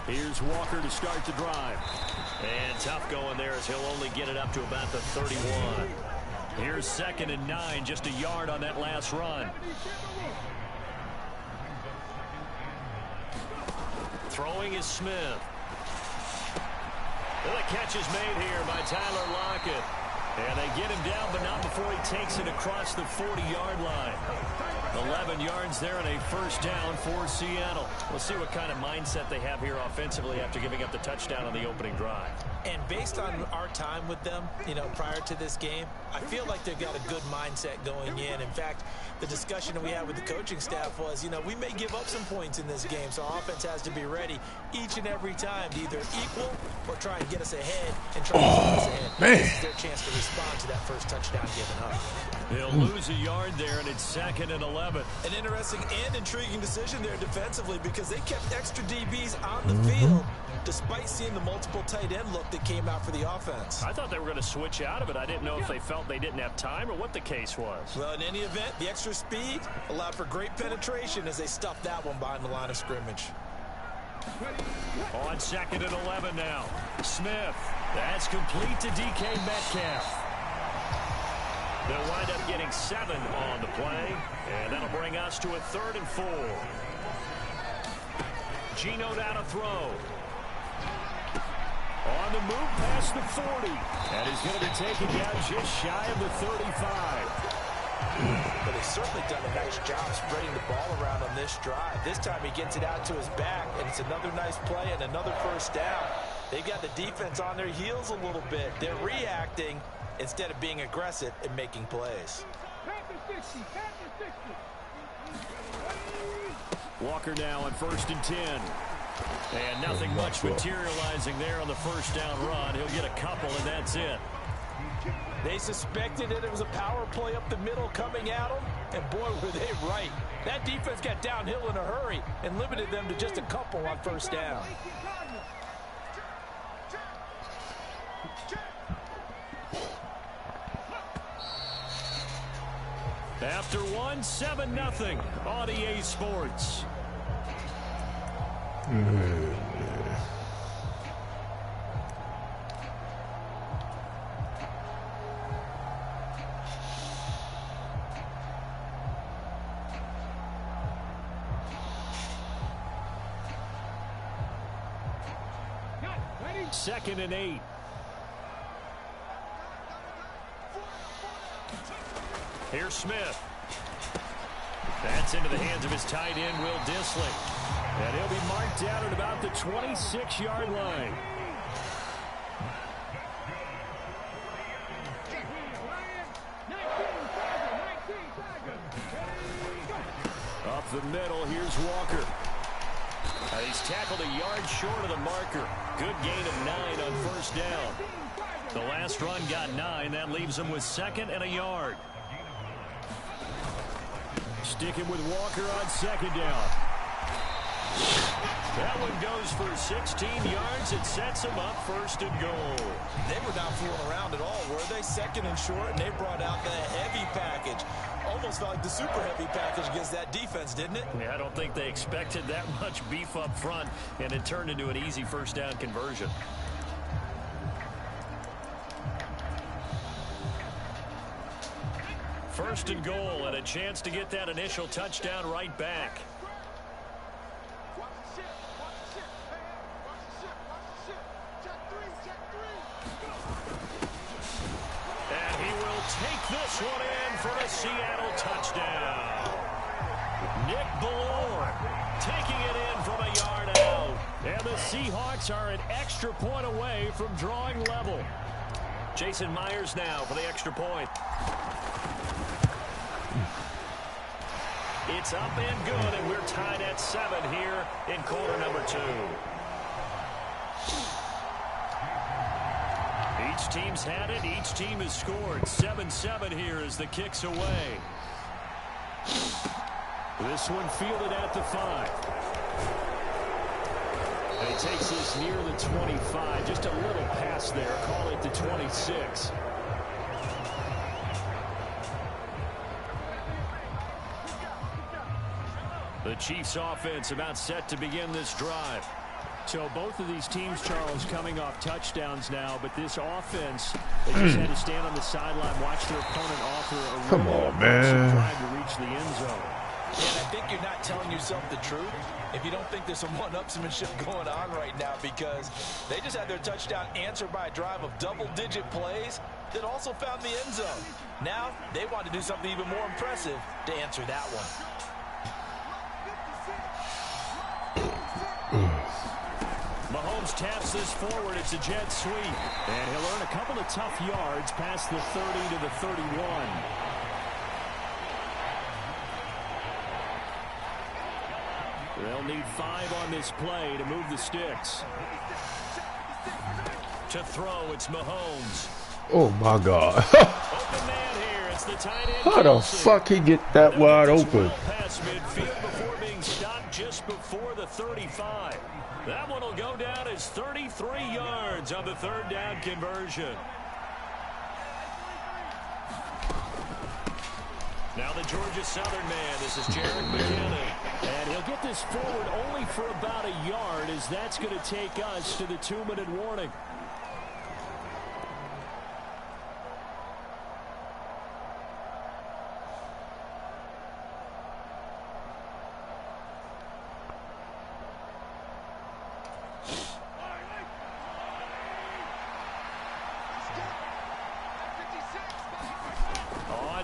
Here's Walker to start the drive. And tough going there as he'll only get it up to about the 31. Here's 2nd and 9, just a yard on that last run. Throwing is Smith. Well, the catch is made here by Tyler Lockett. And they get him down, but not before he takes it across the 40-yard line. 11 yards there and a first down for Seattle. We'll see what kind of mindset they have here offensively after giving up the touchdown on the opening drive. And based on our time with them, prior to this game, I feel like they've got a good mindset going in. In fact, the discussion that we had with the coaching staff was, we may give up some points in this game, so our offense has to be ready each and every time to either equal or try and get us ahead and try to get us ahead. Man. This is their chance to respond to that first touchdown given up. They'll lose a yard there, and it's 2nd and 11. An interesting and intriguing decision there defensively because they kept extra DBs on the field despite seeing the multiple tight end look that came out for the offense. I thought they were going to switch out of it. I didn't know if they felt they didn't have time or what the case was. Well, in any event, the extra speed allowed for great penetration as they stuffed that one behind the line of scrimmage. On 2nd and 11 now. Smith. That's complete to DK Metcalf. They'll wind up getting 7 on the play, and that'll bring us to a 3rd and 4. Geno now to throw. On the move past the 40. And he's going to be taken down just shy of the 35. But he's certainly done a nice job spreading the ball around on this drive. This time he gets it out to his back, and it's another nice play and another first down. They've got the defense on their heels a little bit. They're reacting instead of being aggressive and making plays. Walker now on 1st and 10. And nothing much materializing there on the first down run. He'll get a couple, and that's it. They suspected that it was a power play up the middle coming at them, and boy, were they right. That defense got downhill in a hurry and limited them to just a couple on first down. After one, 7-0 on EA Sports. Second and 8. Here's Smith. That's into the hands of his tight end, Will Dissling. And he'll be marked down at about the 26-yard line. Up the middle, here's Walker. He's tackled a yard short of the marker. Good gain of 9 on first down. The last run got 9. That leaves him with 2nd and a yard. Sticking with Walker on 2nd down. That one goes for 16 yards. It sets him up 1st and goal. They were not fooling around at all, were they? 2nd and short, and they brought out the heavy package. Almost felt like the super heavy package against that defense, didn't it? Yeah, I don't think they expected that much beef up front, and it turned into an easy first down conversion. First and goal, and a chance to get that initial touchdown right back. And he will take this one in for a Seattle touchdown. Nick Ballore taking it in from a yard out. And the Seahawks are an extra point away from drawing level. Jason Myers now for the extra point. It's up and good, and we're tied at 7 here in quarter number 2. Each team's had it. Each team has scored. 7-7 here as the kick's away. This one fielded at the 5. And he takes this near the 25. Just a little pass there. Call it the 26. The Chiefs offense about set to begin this drive. So both of these teams, Charles, coming off touchdowns now, but this offense, they just had to stand on the sideline, watch their opponent offer a really impressive drive to reach the end zone. And I think you're not telling yourself the truth if you don't think there's some one-upsmanship going on right now, because they just had their touchdown answered by a drive of double-digit plays that also found the end zone. Now they want to do something even more impressive to answer that one. Mahomes taps this forward. It's a jet sweep. And he'll earn a couple of tough yards past the 30 to the 31. They'll need 5 on this play to move the sticks. To throw, it's Mahomes. Oh, my God. Open man here. It's the tight end. How the fuck he get that wide open? Past midfield before being stopped just before the 35. That one will go down as 33 yards on the third down conversion. Now the Georgia Southern man. This is Jared McKinnon. And he'll get this forward only for about a yard, as that's going to take us to the 2-minute warning.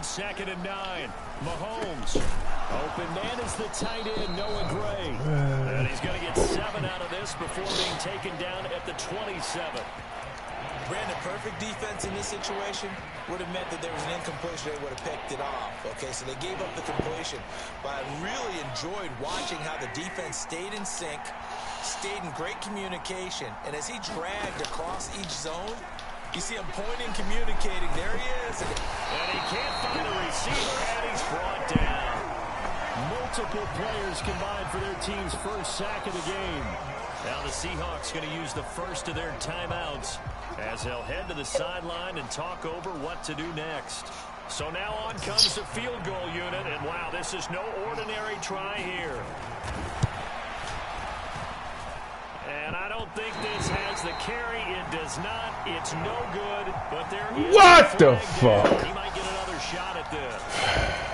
Second and 9. Mahomes. Open man is the tight end, Noah Gray. And he's going to get 7 out of this before being taken down at the 27. Brandon, perfect defense in this situation would have meant that there was an incompletion. They would have picked it off. Okay, so they gave up the completion. But I really enjoyed watching how the defense stayed in sync, stayed in great communication. And as he dragged across each zone, you see him pointing, communicating. There he is. And he can't find a receiver, and he's brought down. Multiple players combined for their team's first sack of the game. Now the Seahawks going to use the first of their timeouts as they'll head to the sideline and talk over what to do next. So now on comes the field goal unit, and wow, this is no ordinary try here. And I don't think this has the carry. It does not. It's no good. But there is what the fuck? He might get another shot at this.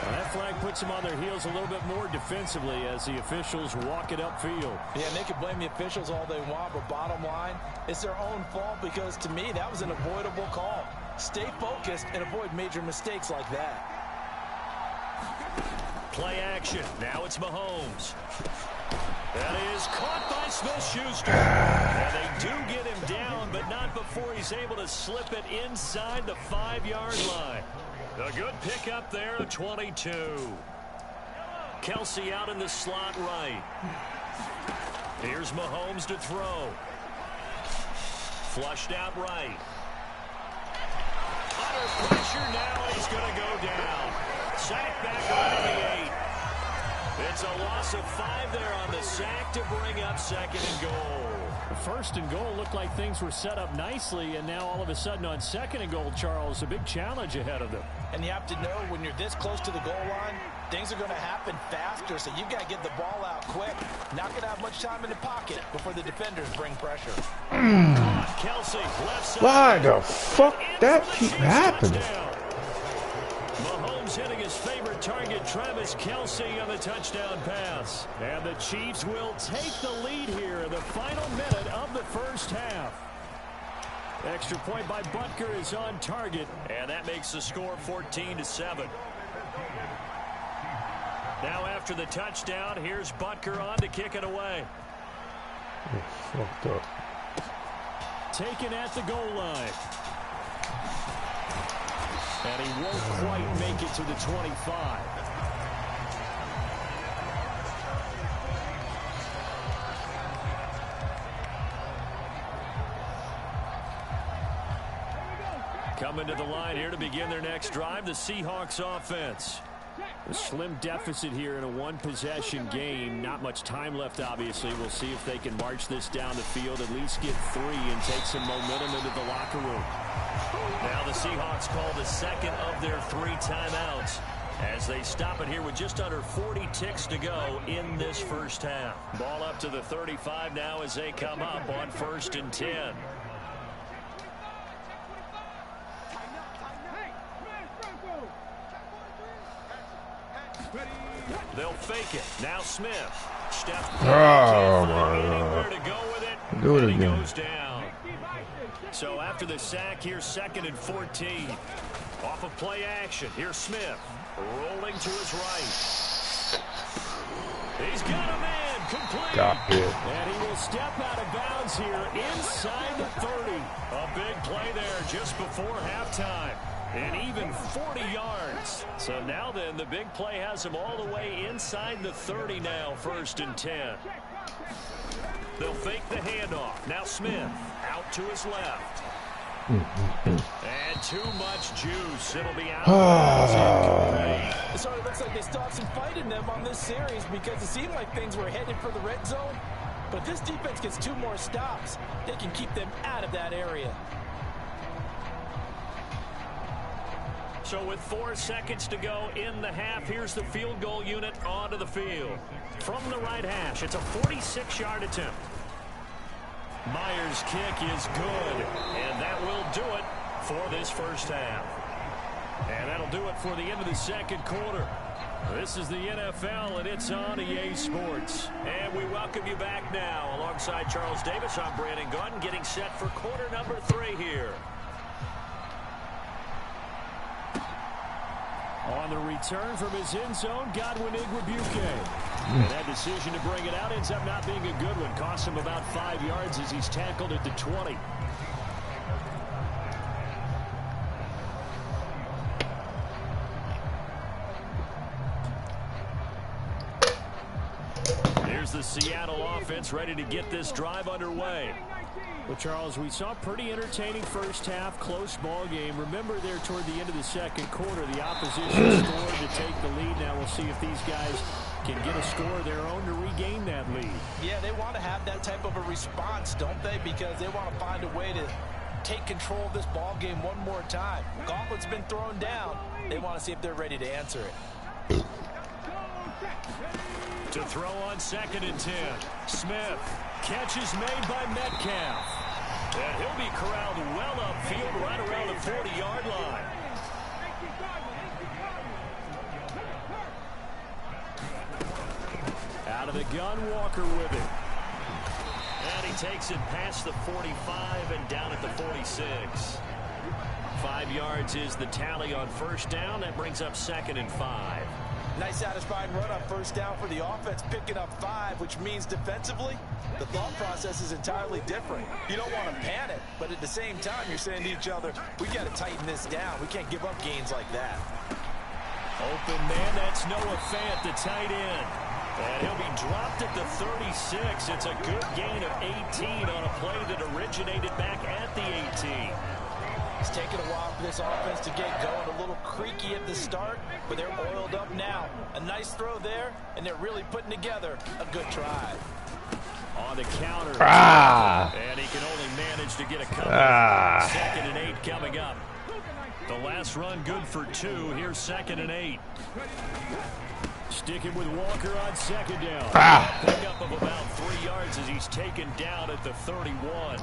Well, that flag puts them on their heels a little bit more defensively as the officials walk it upfield. Yeah, and they can blame the officials all they want, but bottom line, it's their own fault, because to me, that was an avoidable call. Stay focused and avoid major mistakes like that. Play action. Now it's Mahomes. That is caught by Smith-Schuster. And they do get him down, but not before he's able to slip it inside the 5-yard line. A good pickup there at 22. Kelsey out in the slot right. Here's Mahomes to throw. Flushed out right. Under pressure now, and he's going to go down. Sack back around the 8. It's a loss of 5 there on the sack to bring up second and goal. First and goal looked like things were set up nicely, and now all of a sudden on second and goal, Charles, a big challenge ahead of them. And you have to know when you're this close to the goal line, things are going to happen faster, so you've got to get the ball out quick. Not going to have much time in the pocket before the defenders bring pressure. Kelsey, left side. Why the fuck that keep happening? Mahomes hitting his favorite target, Travis Kelsey, on the touchdown pass. And the Chiefs will take the lead here in the final minute of the first half. Extra point by Butker is on target, and that makes the score 14-7. Now after the touchdown, here's Butker on to kick it away. Oh, fucked up. Taken at the goal line. And he won't quite make it to the 25. Coming to the line here to begin their next drive, the Seahawks offense. A slim deficit here in a one-possession game. Not much time left, obviously. We'll see if they can march this down the field, at least get 3 and take some momentum into the locker room. Now the Seahawks call the second of their 3 timeouts. As they stop it here with just under 40 ticks to go in this first half. Ball up to the 35 now as they come up on 1st and 10. They'll fake it. Now Smith. Steph. Oh, my Anywhere God. to go with it. Do it And he again. goes down. So after the sack, here's 2nd and 14. Off of play action. Here's Smith. Rolling to his right. He's got a man complete. Got it. And he will step out of bounds here inside the 30. A big play there just before halftime. And even 40 yards. So now then, the big play has him all the way inside the 30 now, 1st and 10. They'll fake the handoff. Now Smith out to his left. And too much juice. It'll be out. So it looks like they still have some fight in them on this series because it seemed like things were headed for the red zone. But if this defense gets 2 more stops, they can keep them out of that area. So with 4 seconds to go in the half, here's the field goal unit onto the field. From the right hash, it's a 46-yard attempt. Myers' kick is good, and that will do it for this first half. And that'll do it for the end of the second quarter. This is the NFL, and it's on EA Sports. And we welcome you back now. Alongside Charles Davis, I'm Brandon Gordon, getting set for quarter number 3 here. On the return from his end zone, Godwin Igwebuike. And that decision to bring it out ends up not being a good one. Cost him about 5 yards as he's tackled at the 20. Here's the Seattle offense ready to get this drive underway. Well, Charles, we saw a pretty entertaining first half, close ball game. Remember there toward the end of the second quarter, the opposition scored to take the lead. Now we'll see if these guys can get a score of their own to regain that lead. Yeah, they want to have that type of a response, don't they? Because they want to find a way to take control of this ball game one more time. Gauntlet's been thrown down. They want to see if they're ready to answer it. To throw on 2nd and 10. Smith. Catch is made by Metcalf. And he'll be corralled well upfield right around the 40-yard line. Out of the gun, Walker with it. And he takes it past the 45 and down at the 46. 5 yards is the tally on first down. That brings up 2nd and 5. Nice satisfying run on first down for the offense, picking up 5, which means defensively, the thought process is entirely different. You don't want to panic, but at the same time, you're saying to each other, we got to tighten this down. We can't give up gains like that. Open man, that's Noah Fant, the tight end. And he'll be dropped at the 36. It's a good gain of 18 on a play that originated back at the 18. It's taken a while for this offense to get going. A little creaky at the start, but they're oiled up now. A nice throw there, and they're really putting together a good drive. On the counter. And he can only manage to get a couple. 2nd and 8 coming up. The last run good for 2. Here's 2nd and 8. Sticking with Walker on 2nd down. Pickup of about 3 yards as he's taken down at the 31.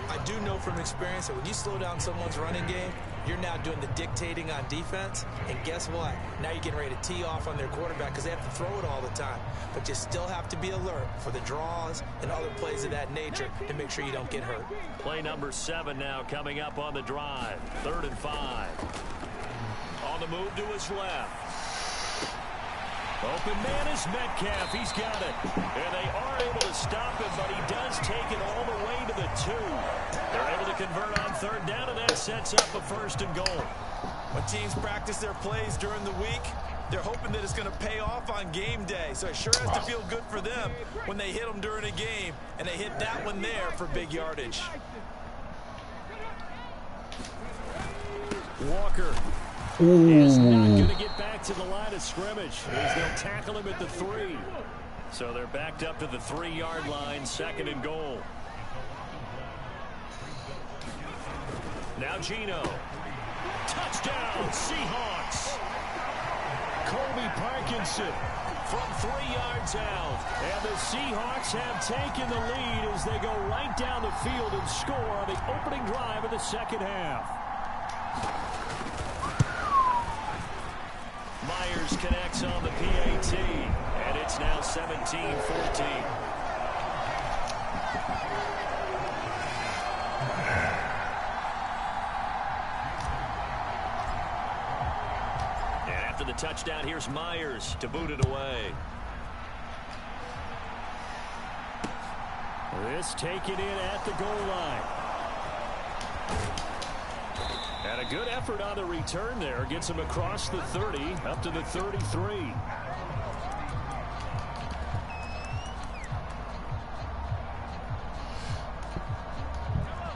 I do know from experience that when you slow down someone's running game, you're now doing the dictating on defense. And guess what? Now you're getting ready to tee off on their quarterback because they have to throw it all the time. But you still have to be alert for the draws and other plays of that nature to make sure you don't get hurt. Play number 7 now coming up on the drive. 3rd and 5. On the move to his left. Open man is Metcalf. He's got it. And they are able to stop him, but he does take it all the way to the 2. They're able to convert on 3rd down, and that sets up a 1st and goal. When teams practice their plays during the week, they're hoping that it's going to pay off on game day. So it sure has to feel good for them when they hit them during a game, and they hit that one there for big yardage. Walker is not going to get back to the line of scrimmage as they'll tackle him at the 3. So they're backed up to the 3-yard line, 2nd and goal. Now Geno. Touchdown, Seahawks. Colby Parkinson from 3 yards out. And the Seahawks have taken the lead as they go right down the field and score on the opening drive of the second half. Myers connects on the PAT, and it's now 17-14. And after the touchdown, here's Myers to boot it away. This taken in at the goal line. And a good effort on the return there. Gets him across the 30, up to the 33.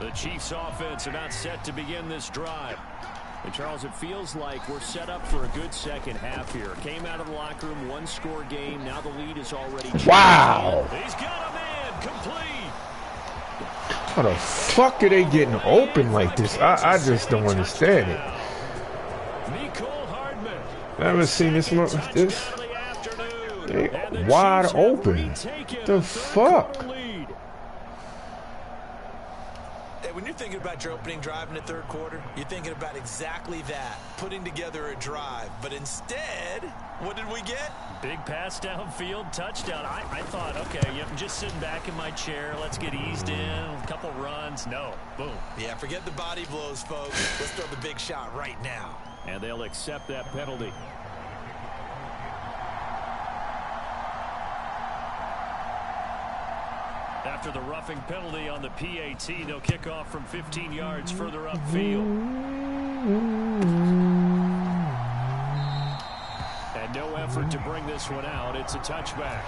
The Chiefs offense about set to begin this drive. And Charles, it feels like we're set up for a good second half here. Came out of the locker room, one-score game. Now the lead is already changed. Wow. He's got a man complete. How the fuck are they getting open like this? I just don't understand it. Never seen this much. They wide open. The fuck? When you're thinking about your opening drive in the third quarter, you're thinking about exactly that, putting together a drive. But instead, what did we get? Big pass downfield, touchdown. I thought, okay, I'm just sitting back in my chair. Let's get eased in, a couple runs. No, boom. Yeah, forget the body blows, folks. Let's throw the big shot right now. And they'll accept that penalty. After the roughing penalty on the PAT, they'll kick off from 15 yards further upfield. And no effort to bring this one out. It's a touchback.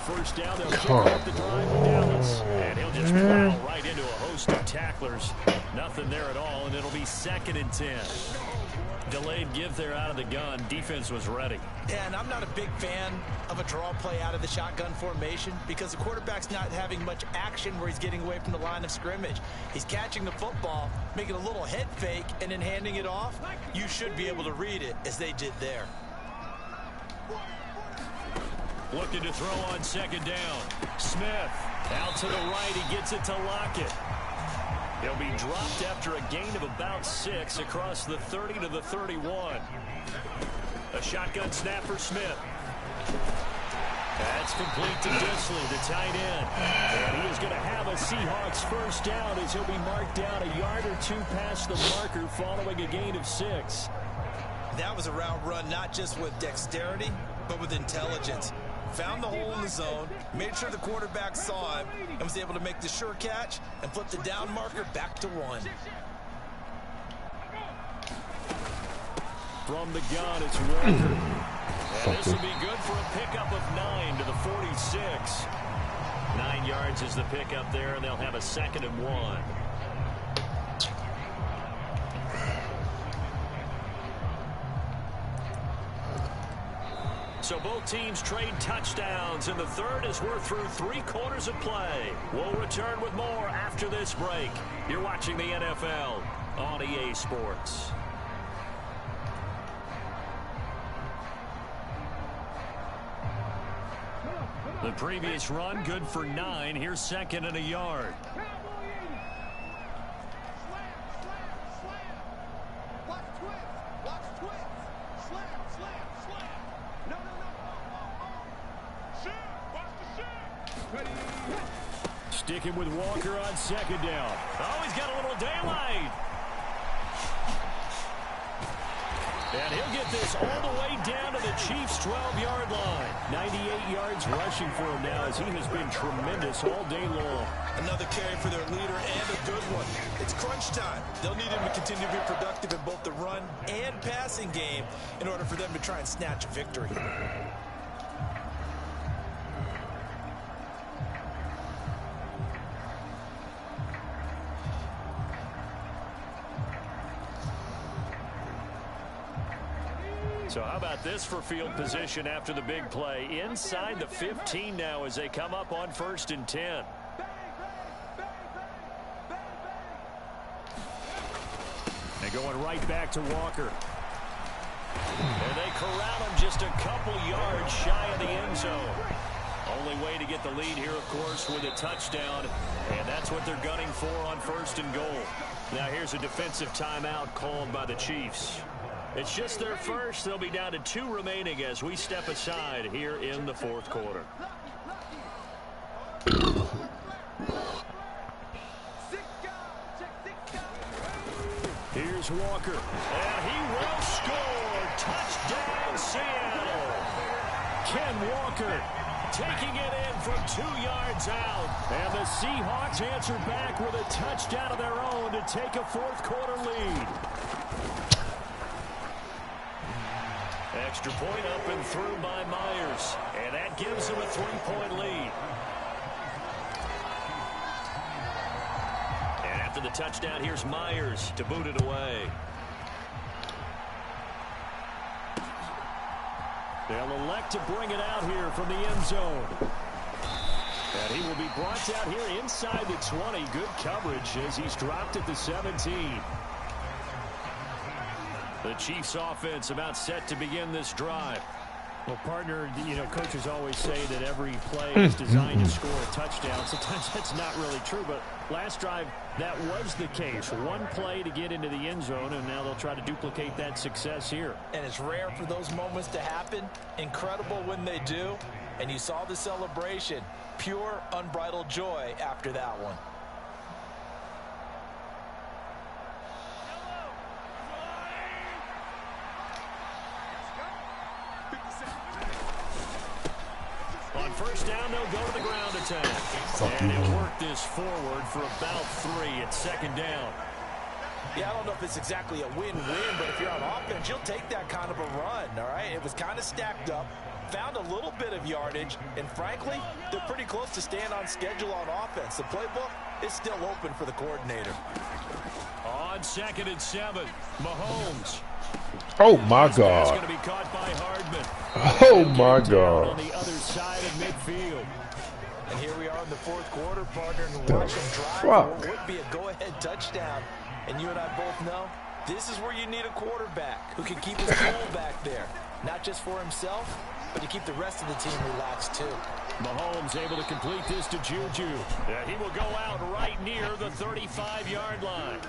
First down, they'll kick off the drive in Dallas. And he'll just plow right into a host of tacklers. Nothing there at all, and it'll be 2nd and 10. Delayed give there out of the gun. Defense was ready. Yeah, and I'm not a big fan of a draw play out of the shotgun formation because the quarterback's not having much action where he's getting away from the line of scrimmage. He's catching the football, making a little head fake, and then handing it off. You should be able to read it as they did there. Looking to throw on 2nd down. Smith out to the right. He gets it to Lockett. He'll be dropped after a gain of about 6 across the 30 to the 31. A shotgun snap for Smith. That's complete to Disley, the tight end. And he is going to have a Seahawks first down as he'll be marked down a yard or two past the marker following a gain of 6. That was a route run not just with dexterity, but with intelligence. Found the hole in the zone, made sure the quarterback saw him, and was able to make the sure catch and flip the down marker back to 1. From the gun, it's Walker. And this will be good for a pickup of 9 to the 46. 9 yards is the pickup there, and they'll have a 2nd and 1. So both teams trade touchdowns in the third as we're through 3 quarters of play. We'll return with more after this break. You're watching the NFL on EA Sports. The previous run good for 9. Here's 2nd and a yard. Sticking with Walker on 2nd down. Oh, he's got a little daylight. And he'll get this all the way down to the Chiefs' 12-yard line. 98 yards rushing for him now as he has been tremendous all day long. Another carry for their leader and a good one. It's crunch time. They'll need him to continue to be productive in both the run and passing game in order for them to try and snatch a victory. So how about this for field position after the big play? Inside the 15 now as they come up on 1st and 10. And going right back to Walker. And they corral him just a couple yards shy of the end zone. Only way to get the lead here, of course, with a touchdown. And that's what they're gunning for on 1st and goal. Now here's a defensive timeout called by the Chiefs. It's just their first. They'll be down to 2 remaining as we step aside here in the 4th quarter. Here's Walker. And he will score. Touchdown, Seattle. Ken Walker taking it in from 2 yards out. And the Seahawks answer back with a touchdown of their own to take a 4th quarter lead. Extra point up and through by Myers. And that gives them a 3-point lead. And after the touchdown, here's Myers to boot it away. They'll elect to bring it out here from the end zone. And he will be brought down here inside the 20. Good coverage as he's dropped at the 17. The Chiefs offense about set to begin this drive. Well, partner, you know, coaches always say that every play is designed to score a touchdown. Sometimes that's not really true, but last drive, that was the case. One play to get into the end zone, and now they'll try to duplicate that success here. And it's rare for those moments to happen. Incredible when they do. And you saw the celebration. Pure, unbridled joy after that one. On 1st down, they'll go to the ground attack. And he'll work this forward for about 3 at 2nd down. Yeah, I don't know if it's exactly a win-win, but if you're on offense, you'll take that kind of a run, all right? It was kind of stacked up, found a little bit of yardage, and frankly, they're pretty close to staying on schedule on offense. The playbook is still open for the coordinator. On 2nd and 7, Mahomes. Oh, my God. Going to be caught by Hardman. Oh, my God. On the other side of midfield. And here we are in the 4th quarter, partner, and watch him drive for what would be a go-ahead touchdown. And you and I both know this is where you need a quarterback who can keep his cool back there. Not just for himself, but to keep the rest of the team relaxed, too. Mahomes able to complete this to Juju. He will go out right near the 35-yard line.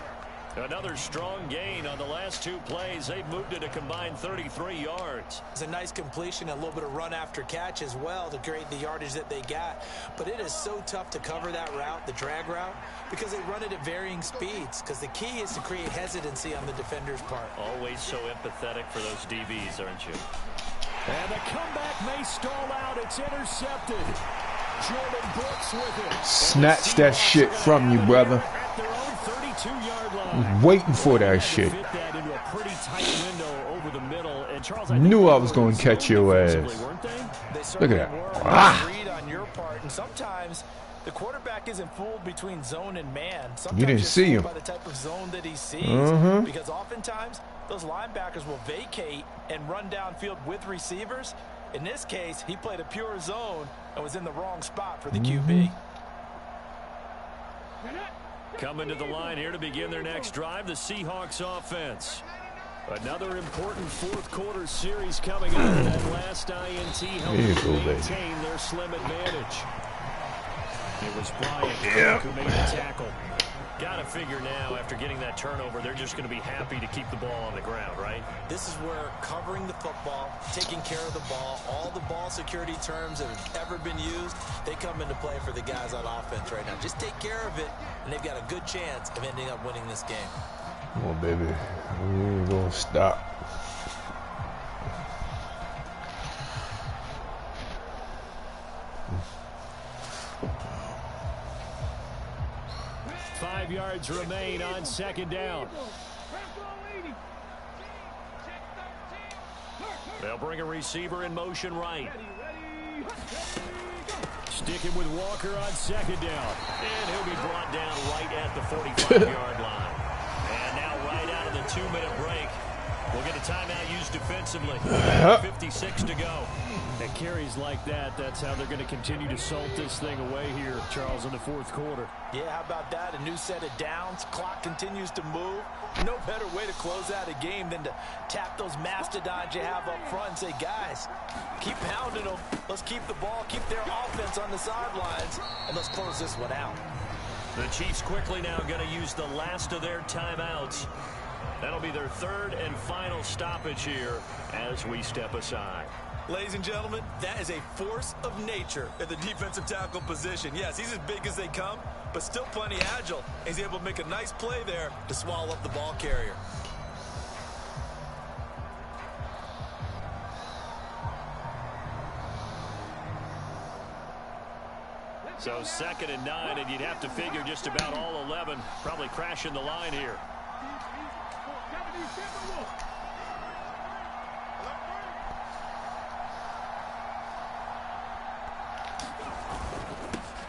Another strong gain on the last 2 plays. They've moved it a combined 33 yards. It's a nice completion, a little bit of run after catch as well to create the yardage that they got. But it is so tough to cover that route, the drag route, because they run it at varying speeds. Because the key is to create hesitancy on the defender's part. Always so empathetic for those DBs, aren't you? And the comeback may stall out. It's intercepted. Jordan Brooks with it. Snatch that shit from you, brother. At their own 32-yard line. I was waiting for that shit. Fit that into a pretty tight window over the middle. And Charles, I knew I was going to catch your ass. Look at that. Read on your part, and sometimes the quarterback isn't fooled between zone and man. Sometimes You didn't see him. by the type of zone that he sees, because oftentimes those linebackers will vacate and run downfield with receivers. In this case, he played a pure zone and was in the wrong spot for the QB. Coming to the line here to begin their next drive, the Seahawks offense. Another important 4th quarter series coming up. That last INT helped them maintain their slim advantage. It was Bryant who made the tackle. Got to figure now, after getting that turnover, they're just going to be happy to keep the ball on the ground, right? This is where covering the football, taking care of the ball, all the ball security terms that have ever been used, they come into play for the guys on offense right now. Just take care of it, and they've got a good chance of ending up winning this game. Come on, baby. We ain't going to stop. Five yards remain on 2nd down. They'll bring a receiver in motion right. Sticking with Walker on 2nd down. And he'll be brought down right at the 45-yard line. And now right out of the 2-minute break, We'll get a timeout used defensively. 56 to go. And carries like that, that's how they're going to continue to salt this thing away here, Charles, in the fourth quarter. Yeah, how about that? A new set of downs. Clock continues to move. No better way to close out a game than to tap those mastodons you have up front and say, guys, keep pounding them. Let's keep the ball, keep their offense on the sidelines, and let's close this one out. The Chiefs quickly now going to use the last of their timeouts. That'll be their third and final stoppage here as we step aside. Ladies and gentlemen, that is a force of nature at the defensive tackle position. Yes, he's as big as they come, but still plenty agile. He's able to make a nice play there to swallow up the ball carrier. So 2nd and 9, and you'd have to figure just about all 11 probably crashing the line here.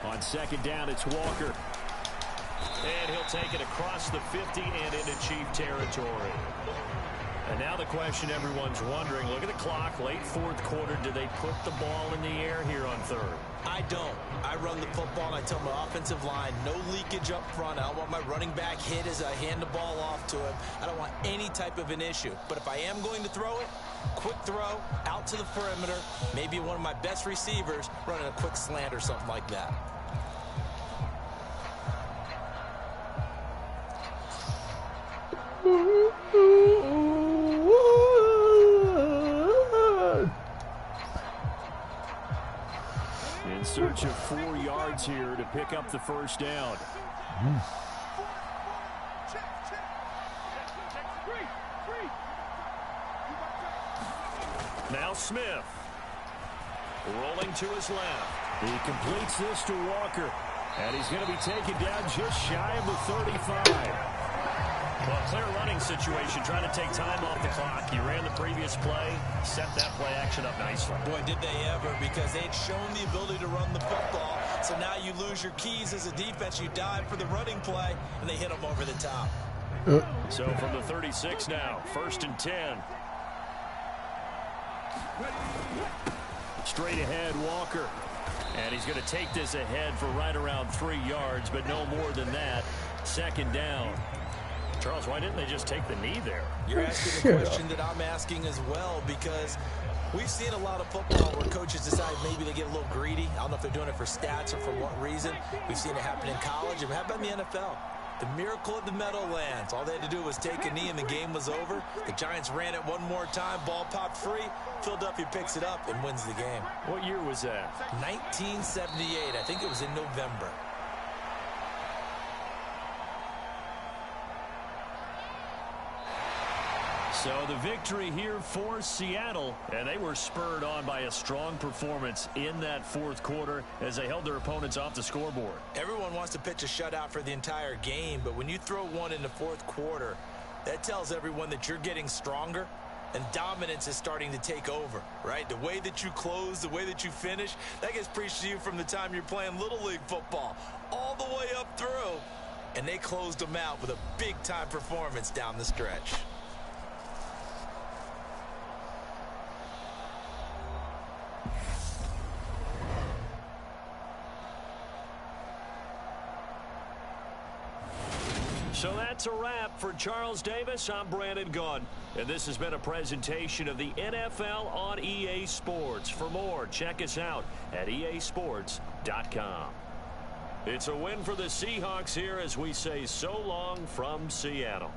On 2nd down, it's Walker. And he'll take it across the 50 and into Chief territory. And now the question everyone's wondering, look at the clock, late fourth quarter, do they put the ball in the air here on 3rd? I don't. I run the football, and I tell my offensive line, no leakage up front. I don't want my running back hit as I hand the ball off to him. I don't want any type of an issue. But if I am going to throw it, quick throw, out to the perimeter, maybe one of my best receivers running a quick slant or something like that. In search of 4 yards here to pick up the first down. Now Smith. Rolling to his left. He completes this to Walker. And he's going to be taken down just shy of the 35. Well, clear running situation, trying to take time off the clock. He ran the previous play, set that play action up nicely. Boy, did they ever, because they'd shown the ability to run the football. So now you lose your keys as a defense. You dive for the running play, and they hit them over the top. So from the 36 now, 1st and 10. Straight ahead, Walker. And he's going to take this ahead for right around 3 yards, but no more than that. 2nd down. Charles, why didn't they just take the knee there? You're asking a question that I'm asking as well, because we've seen a lot of football where coaches decide maybe they get a little greedy. I don't know if they're doing it for stats or for what reason. We've seen it happen in college, and how about in the NFL? The miracle of the Meadowlands. All they had to do was take a knee, and the game was over. The Giants ran it one more time. Ball popped free. Philadelphia picks it up and wins the game. What year was that? 1978. I think it was in November. So the victory here for Seattle, and they were spurred on by a strong performance in that fourth quarter as they held their opponents off the scoreboard. Everyone wants to pitch a shutout for the entire game, but when you throw one in the fourth quarter, that tells everyone that you're getting stronger and dominance is starting to take over, right? The way that you close, the way that you finish, that gets preached to you from the time you're playing Little League football all the way up through, and they closed them out with a big-time performance down the stretch. So that's a wrap for Charles Davis. I'm Brandon Gunn, and this has been a presentation of the NFL on EA Sports. For more, check us out at easports.com. It's a win for the Seahawks here as we say so long from Seattle.